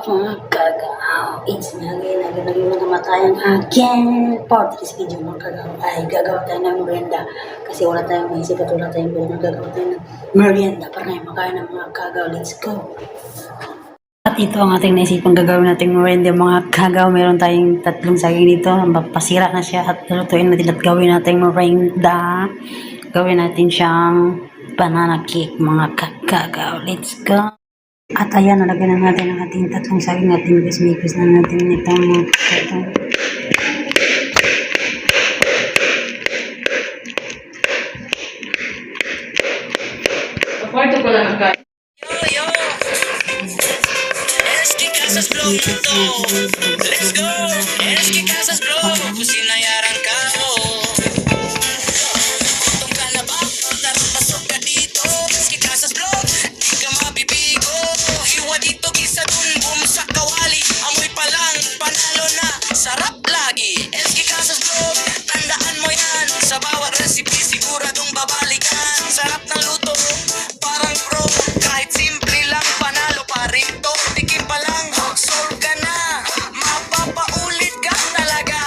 mga kagaw. It's nga ngayon na kamatayan again. Part 3 video mga kagaw. Ay, gagawa tayo ng merienda. Kasi wala tayong maisip at wala tayong bilhin. Gagawa tayo ng merienda para na makain ng mga kagaw. Let's go! At ito ang ating naisipang gagawin nating merienda mga kagaw. Meron tayong tatlong saging dito. Pasira na siya at lutuin natin at gawin nating merienda. Gawin natin siyang banana cake mga kagaw. Let's go! At ayan, nalagyan na natin ang ating tatlong saging at mix na natin itong mga kagaw. Kwarto ko lang ang kain. Yo, SK Casas Bro to. Let's go, SK Casas Bro. Kusinayaran ka mo. Tong ka na ba? Tara, pasok ka dito. SK Casas Bro, di ka mabibigo. Hiwa dito, gisa dun, boom sa kawali. Amoy pa lang, panalo na. Sarap lagi, SK Casas Bro. Tandaan mo yan, sa bawat recipe siguradong babalikan. Sarap ng luto, parang pro. Kahit simple lang, panalo pa rin to. Tikim pa lang, solve ka na. Mapapaulit ka talaga.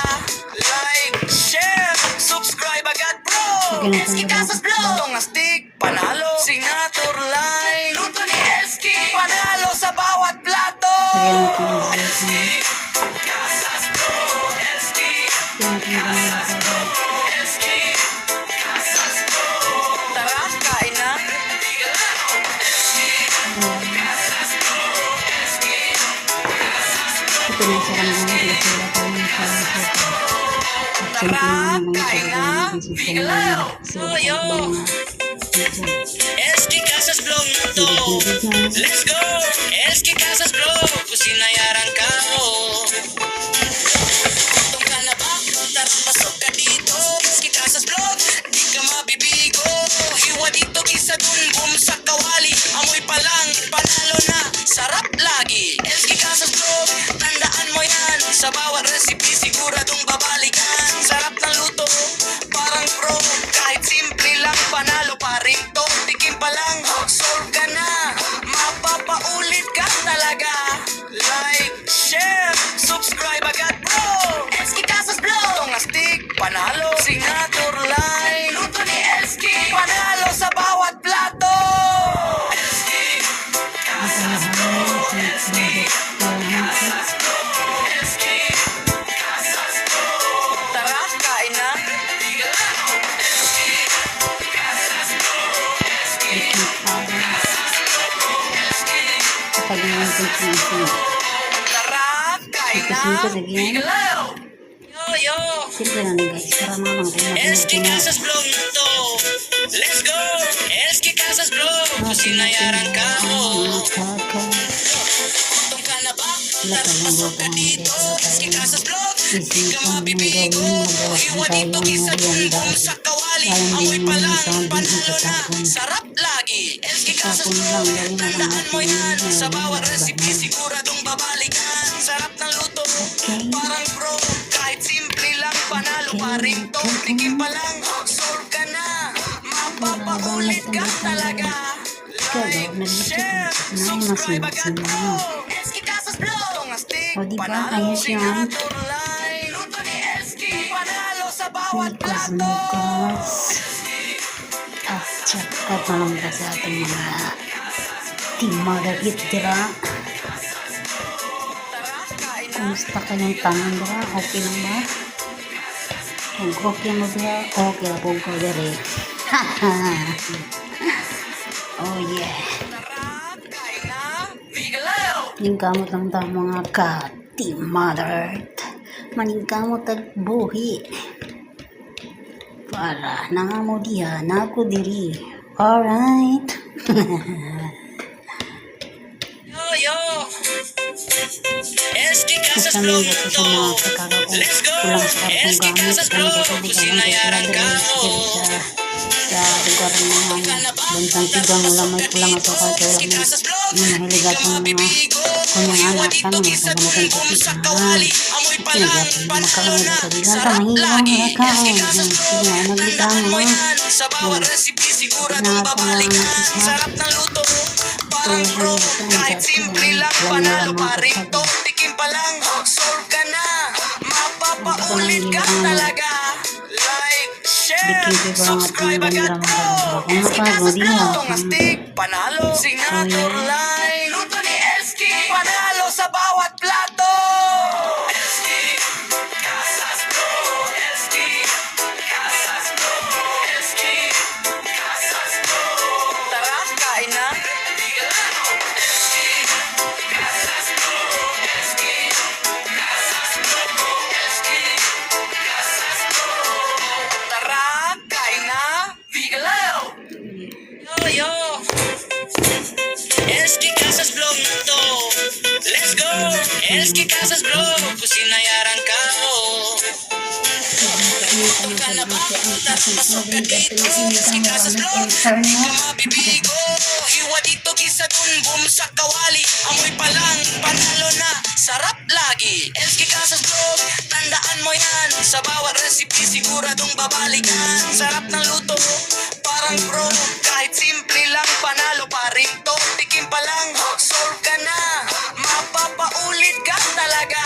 Like, share, subscribe agad bro. SK Casas Bro. Itong astig, panalo. Signature line, luto ni SK. Panalo sa bawat plato. SK Casas Bro. SK Casas Bro. SK Casas Bro. Tara, kain na. Ito na sa kanila Tara, kain na. Bigalaw. Soyo. SK Casas Bro na to. Let's go. SK Casas Bro. Kusinayaran ka mo. Itong ka na ba? Tara, pasok ka dito. SK Casas Bro. Di ka mabibigo. Hiwa dito, gisa dun, boom sa kawali. Amoy pa lang, panalo na. Sarap lagi. SK Casas Bro. Tandaan mo yan. Sa bawat recipe siguradong babalikan. Sarap ng luto, parang pro. Kahit simple lang, panalo pa rin to. Tikim pa lang, solve ka na. Mapapaulit ka talaga. Like, share, subscribe agad bro. SK Casas Bro. Itong astig, panalo. Signature line, luto ni SK. Panalo sa bawat plato. SK Casas Bro. SK Casas Bro. SK Casas Bro. Tara, kain na. SK Casas Bro. SK kapag naman ito Tara, kain na. Ito lagyan. Bigalaw. Yo. Simple na lang guys, para naman kayo SK Casas Bro na to. Let's go. SK Casas Bro. Kusinayaran ka mo. Itong ka na ba? Tara, pasok ka dito. SK Casas Bro. Di ka mabibigo. Hiwa dito, gisa dun, boom sa kawali. Amoy pa lang, panalo na. Sarap lagi. SK Casas Bro. Tandaan mo yan. Sa bawat recipe siguradong babalikan. Sarap ng luto, parang pro. Kahit simple lang, panalo pa rin to. Tikim pa lang, solve ka na. Mapapaulit ka talaga. Like, share, subscribe agad bro. SK Casas Bro. Itong astig, O, diba? panalo, Ayos yan. signature line. Luto ni SK. Panalo sa bawat plato. At check na lang ba sa ating mga team mother hit dira. Tara, kain na. Kumusta kayong tangan dira? Okay lang ba? Kung okay mo dira, okay lang po ko dira. Oh yeah. Tara, kain na. Bigalaw. Maningkamot lang tayo mga ka-team mother. Maningkamot at buhi. Para nangamudihan ako diri. Alright. Yo. SK Casas Bro na to. Let's go. SK Casas Bro. Kusinayaran ka mo. Sa lugar ng bansang tigang wala may kulang at saka wala may mahilig at mga kunyang anak ka mga kaganagan ko kawali. Amoy pa lang, panalo na. Sarap lagi. SK Casas Bro. Tandaan mo yan. Sa bawat recipe siguradong babalikan. Sarap ng luto, Parang pro, kahit simple lang, panalo pa rin to. Tikim pa lang, solve ka na. Mapapaulit ka talaga. Like, share, subscribe agad bro. Si Casas Bro, itong astig, panalo. Signature line, luto ni Elski, panalo sa bawat plato. Elski, Casas Bro, Elski, Casas Bro, Elski, Casas Bro. Tara, kain na. Elski, Casas Bro, Elski, Casas Bro, Elski, Casas Bro. Tara, kain na. Bigalao. Yo, Elski Casas Bro na to. Let's go. Elski Casas Bro, kusinayaran ka ho. Kung ka na ba, pasok ka dito. Elski Casas Bro, di ka mabibigo. Hiwa dito, gisa dun, boom sa kawali. Amoy pa lang, panalo na, sarap lagi. Elski Casas Bro, tandaan mo yan. Sa bawat recipe, siguradong babalikan. Sarap ng luto, parang pro. Kahit simple lang, panalo pa rin to. Tikim pa lang, solve ka na. Mapapaulit ka talaga.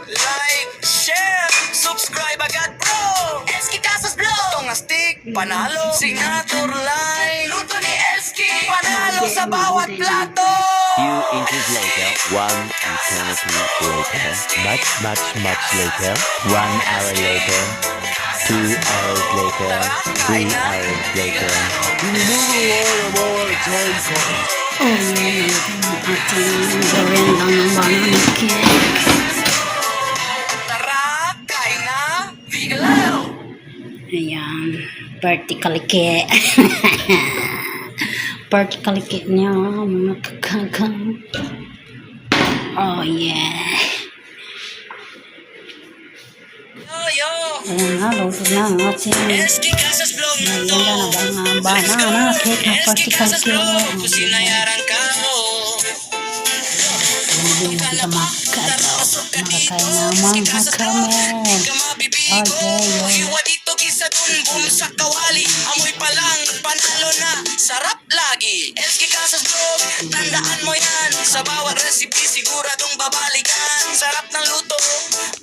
Like, share, subscribe agad bro. Elski Casas Bro, itong astig, panalo. Signature line, luto ni Elski, panalo sa bawat plato. Few inches later, 1 eternity later, much later, 1 hour later, 2 hours later, 3 hours later. Oh, yan ang ating gawin lang ng banana cake. Tara, kain na, Bigalao. Ayan, vertical cake. Vertical cake niya, mga kakagang. Oh, yeah. Yo, Ayan nga, luto na ang ating Elski Casas Bro na to. naganda na ba nga banana cake na Elski vertical Casas Bro, cake. kusinayaran ka ho. Hindi natin ka makagaw. Makakain naman mga kamen. Okay, Hiwa dito, gisa dun, boom sa kawali. Amoy pa lang, panalo na, sarap lagi. Elski Casas Bro, tandaan mo yan. Sa bawat recipe, siguradong babalikan. Sarap ng luto,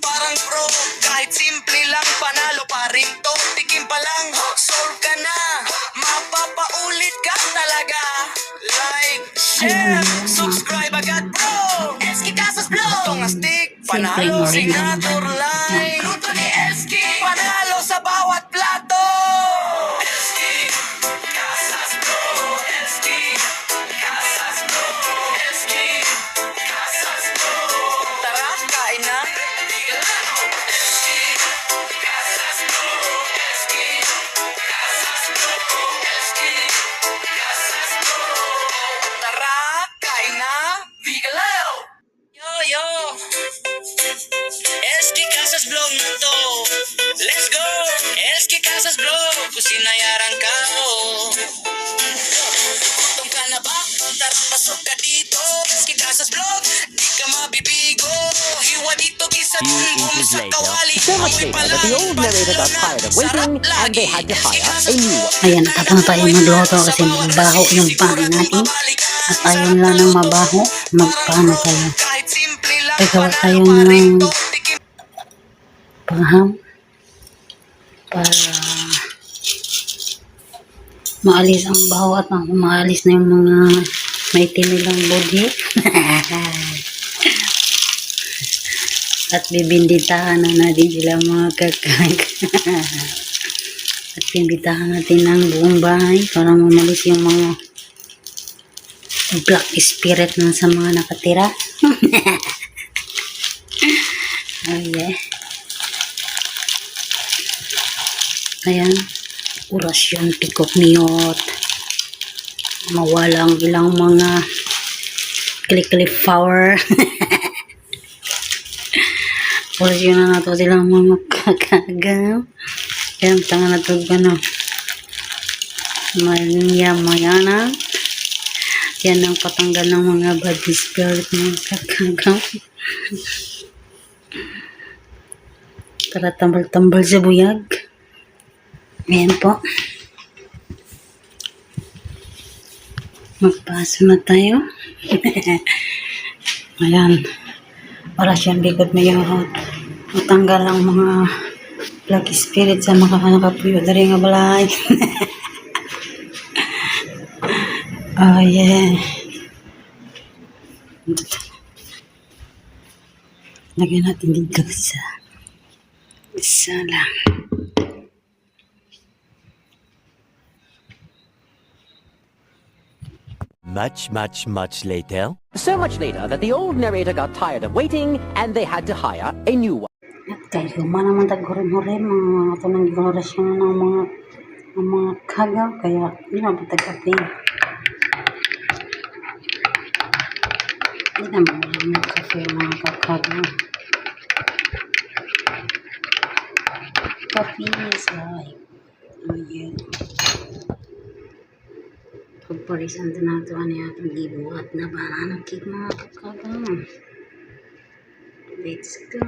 parang pro. Kahit simple lang, panalo pa rin to. Tikim pa lang, solve ka na. Mapapaulit ka talaga. Like, share, subscribe agad bro. Elski Casas Bro, itong astig, panalo. Signature line, luto ni Elski, panalo sa bawat plato. Elski Casas Bro, Elski Casas Bro, Elski Casas Bro. Tara, kain na. Elski Casas Bro, Elski Casas Bro, Elski Casas Bro. Tara, kain na. Bigalao. Yo, Elski Casas Bro na to. Let's go. Elski Casas Bro, kusinayaran ka ho. Gutom ka na ba? Tara, pasok ka dito. Elski Casas Bro, di ka mabibigo. Hiwa dito, gisa Few dun, boom inches sa later, kawali. so much Amoy pa later that the lang, old narrator got panalo tired of na, waiting sarap and they lagi. had to Elski hire Casas a new Bro, one. ayan, tapos na tayo magluto kasi mabaho yung pan natin. At ayaw lang ng mabaho, magpaano tayo. Pagawa tayo ng pangham para maalis ang baho at maalis na yung mga may tinilang body. At bibinditahan na natin sila mga kakag. At bibinditahan natin ang buong bahay para mamalis yung mga black spirit na sa mga nakatira. Oh yeah. Ayan. Orasyon tikop niyot. Mawalang ilang mga klik-klik flower. Orasyon na nato silang mga kakagaw. Ayan, tanga na ito gano'n. Mayana. Yan ang patanggal ng mga bad spirit ng kakagaw. Para tambal-tambal sa buyag. Ayan po. Magpaso na tayo. Ayan. Wala siyang likod na yung matanggal ang mga black spirit sa mga nakapuyo dari nga balay. Oh yeah. Lagyan natin dito isa lang. Much later. So much later that the old narrator got tired of waiting and they had to hire a new one. At kayo, naman taghurim-hurim, mga ito ng ignorasyon ng mga kagaw, kaya yun ang patagapi. Hindi naman wala mga kafe, mga kakagaw. Kafe is like, oh yeah. Pagparisan din nato niya itong gibuhat na banana cake mga kakagaw. Let's go.